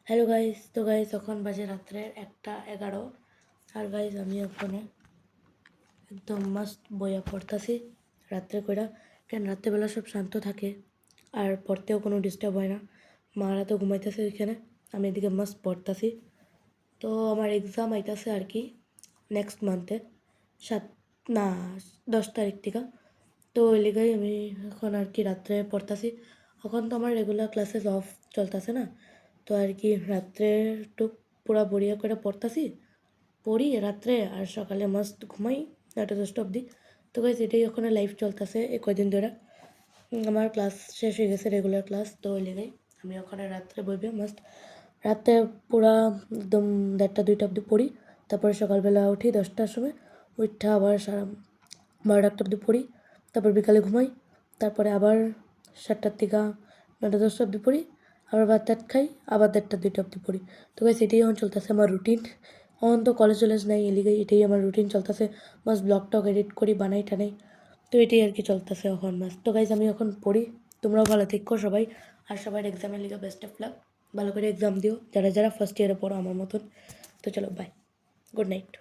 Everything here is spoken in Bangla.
হ্যালো গাইস, তো গাইস এখন বাজে রাত্রের 1:11। আর গাইস আমি ওখানে একদম মাস্ট বইয়া পড়তাছি রাত্রে কইরা। কেন রাত্রেবেলা সব শান্ত থাকে আর পড়তেও কোনো ডিস্টার্ব হয় না। মারা তো ঘুমাইতেছে ওইখানে, আমি এদিকে মাস্ট পড়তাছি। তো আমার এক্সাম আইতাছে আর কি নেক্সট মান্থে 7 না 10 তারিখ থেকে। তো ওই লিগাই আমি এখন আর কি রাত্রে পড়তাছি। এখন তো আমার রেগুলার ক্লাসেস অফ চলতেছে না, তো আর কি রাত্রে একটু পুরা বড়িয়া করে পড়তাছি, পড়ি রাত্রে আর সকালে মাস্ট ঘুমাই 9টা 10টা অবধি। তো গাইস এটাই ওখানে লাইফ চলতেছে এই কয়দিন ধরে। আমার ক্লাস শেষ হয়ে গেছে, রেগুলার ক্লাস, তো ওই লেগেই আমি ওখানে রাত্রে বইবে মাস্ট রাতে পুরা একদম 1:30 2টা অবধি পড়ি। তারপরে সকালবেলা উঠি 10টার সময়, উঠা আবার 12টা 1টা অবধি পড়ি। তারপর বিকালে ঘুমাই, তারপরে আবার 7টার থেকে 9টা 10টা অবধি পড়ি, আবার ভাত টাত খাই, আবার 1:30 2টা অবধি পড়ি। তো গাইস এটাই এখন চলতেছে আমার রুটিন। এখন তো কলেজ টলেজ নাই, এলিগাই এটাই আমার রুটিন চলতেছে। মাস ব্লগ টক এডিট করি, বানাই টানাই, তো এটাই আর কি চলতেছে এখন মাস। তো গাইজ আমি এখন পড়ি, তোমরাও ভালো থেকো সবাই। আর সবার এক্সামের লিগে বেস্ট অফ লাক, ভালো করে এক্সাম দিও যারা যারা ফার্স্ট ইয়ারে পড়ো আমার মতন। তো চলো বাই, গুড নাইট।